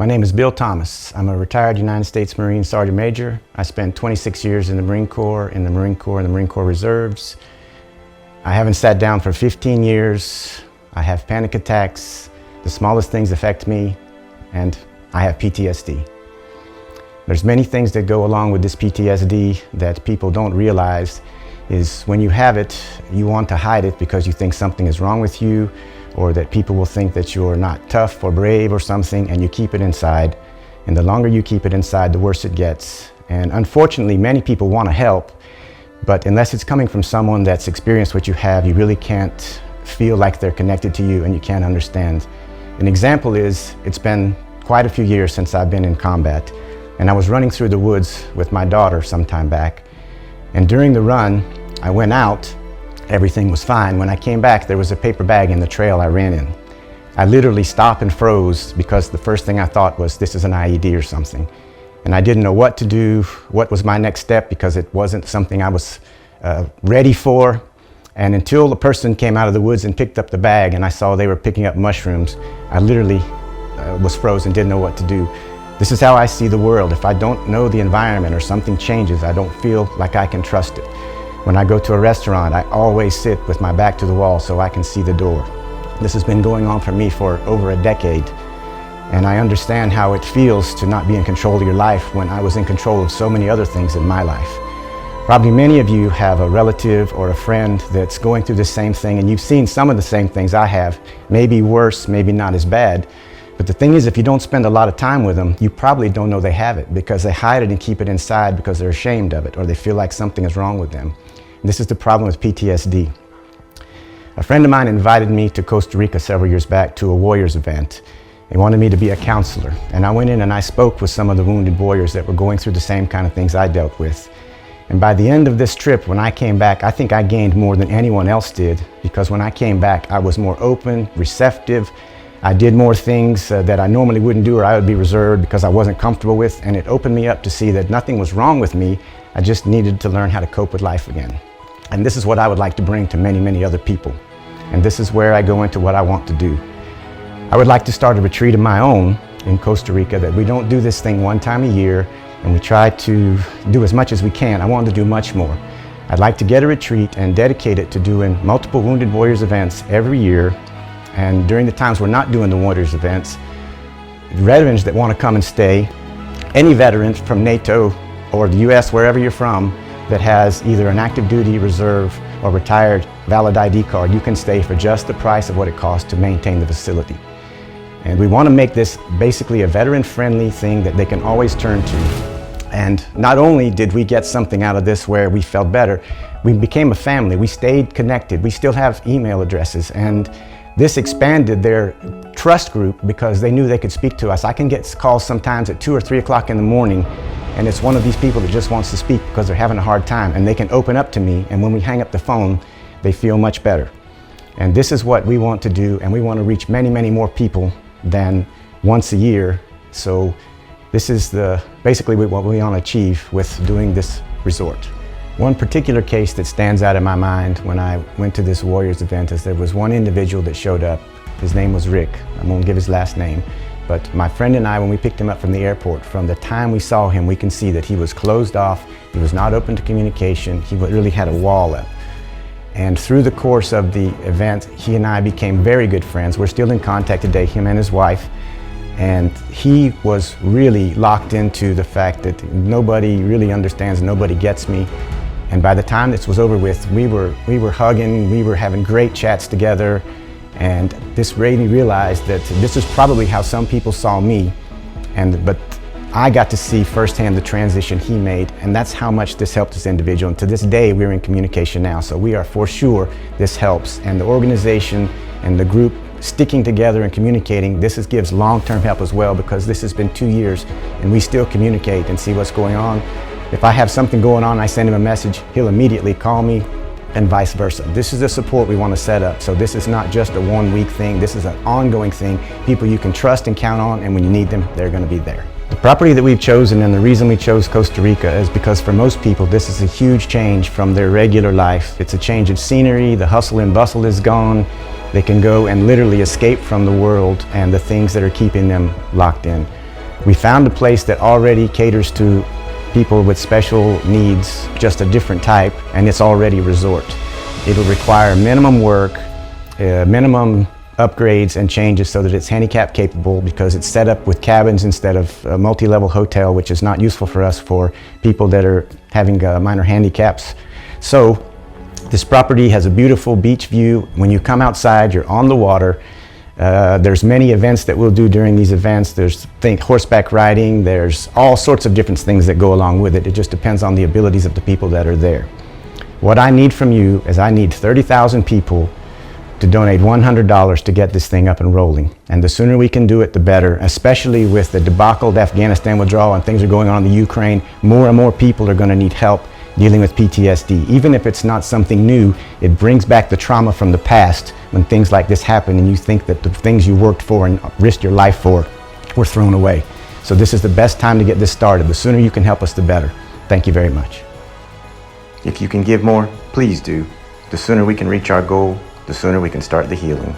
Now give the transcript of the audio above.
My name is Bill Thomas. I'm a retired United States Marine Sergeant Major. I spent 26 years in the Marine Corps, and the Marine Corps Reserves. I haven't sat down for 15 years. I have panic attacks. The smallest things affect me, and I have PTSD. There's many things that go along with this PTSD that people don't realize is when you have it, you want to hide it because you think something is wrong with you, or that people will think that you're not tough or brave or something, and you keep it inside. And the longer you keep it inside, the worse it gets. And unfortunately, many people want to help, but unless it's coming from someone that's experienced what you have, you really can't feel like they're connected to you and you can't understand. An example is, it's been quite a few years since I've been in combat, and I was running through the woods with my daughter some time back. And during the run, I went out, everything was fine. When I came back, there was a paper bag in the trail I ran in. I literally stopped and froze because the first thing I thought was, this is an IED or something. And I didn't know what to do, what was my next step, because it wasn't something I was ready for. And until the person came out of the woods and picked up the bag and I saw they were picking up mushrooms, I literally was frozen, didn't know what to do. This is how I see the world. If I don't know the environment or something changes, I don't feel like I can trust it. When I go to a restaurant, I always sit with my back to the wall so I can see the door. This has been going on for me for over a decade, and I understand how it feels to not be in control of your life when I was in control of so many other things in my life. Probably many of you have a relative or a friend that's going through the same thing, and you've seen some of the same things I have, maybe worse, maybe not as bad. But the thing is, if you don't spend a lot of time with them, you probably don't know they have it because they hide it and keep it inside because they're ashamed of it, or they feel like something is wrong with them. And this is the problem with PTSD. A friend of mine invited me to Costa Rica several years back to a warriors event. They wanted me to be a counselor. And I went in and I spoke with some of the wounded warriors that were going through the same kind of things I dealt with. And by the end of this trip, when I came back, I think I gained more than anyone else did, because when I came back, I was more open, receptive. I did more things that I normally wouldn't do, or I would be reserved because I wasn't comfortable with, and it opened me up to see that nothing was wrong with me. I just needed to learn how to cope with life again. And this is what I would like to bring to many, many other people. And this is where I go into what I want to do. I would like to start a retreat of my own in Costa Rica, that we don't do this thing one time a year, and we try to do as much as we can. I want to do much more. I'd like to get a retreat and dedicate it to doing multiple Wounded Warriors events every year. And during the times we're not doing the Warriors events, veterans that want to come and stay, any veteran from NATO or the US, wherever you're from, that has either an active duty, reserve, or retired valid ID card, you can stay for just the price of what it costs to maintain the facility. And we want to make this basically a veteran-friendly thing that they can always turn to. And not only did we get something out of this where we felt better, we became a family. We stayed connected. We still have email addresses, and this expanded their trust group because they knew they could speak to us. I can get calls sometimes at 2 or 3 o'clock in the morning, and it's one of these people that just wants to speak because they're having a hard time, and they can open up to me, and when we hang up the phone, they feel much better. And this is what we want to do, and we want to reach many, many more people than once a year. So this is basically what we want to achieve with doing this resort. One particular case that stands out in my mind when I went to this Warriors event is there was one individual that showed up. His name was Rick. I won't give his last name. But my friend and I, when we picked him up from the airport, from the time we saw him, we can see that he was closed off. He was not open to communication. He really had a wall up. And through the course of the event, he and I became very good friends. We're still in contact today, him and his wife. And he was really locked into the fact that nobody really understands, nobody gets me. And by the time this was over with, we were hugging, we were having great chats together. And this made me realize that this is probably how some people saw me. But I got to see firsthand the transition he made, and that's how much this helped this individual. And to this day, we're in communication now. So we are for sure this helps. And the organization and the group sticking together and communicating, this gives long-term help as well, because this has been 2 years and we still communicate and see what's going on. If I have something going on, I send him a message, he'll immediately call me, and vice versa. This is the support we want to set up. So this is not just a one-week thing, this is an ongoing thing. People you can trust and count on, and when you need them, they're going to be there. The property that we've chosen, and the reason we chose Costa Rica, is because for most people this is a huge change from their regular life. It's a change of scenery, the hustle and bustle is gone. They can go and literally escape from the world and the things that are keeping them locked in. We found a place that already caters to people with special needs, just a different type, and it's already a resort. It'll require minimum work, minimum upgrades and changes so that it's handicap capable, because it's set up with cabins instead of a multi-level hotel, which is not useful for us for people that are having minor handicaps. So this property has a beautiful beach view. When you come outside, you're on the water. There's many events that we'll do during these events. There's horseback riding, there's all sorts of different things that go along with it. It just depends on the abilities of the people that are there. What I need from you is I need 30,000 people to donate $100 to get this thing up and rolling. And the sooner we can do it, the better, especially with the debacle, the Afghanistan withdrawal, and things are going on in the Ukraine. More and more people are going to need help dealing with PTSD. Even if it's not something new, it brings back the trauma from the past when things like this happen and you think that the things you worked for and risked your life for were thrown away. So this is the best time to get this started. The sooner you can help us, the better. Thank you very much. If you can give more, please do. The sooner we can reach our goal, the sooner we can start the healing.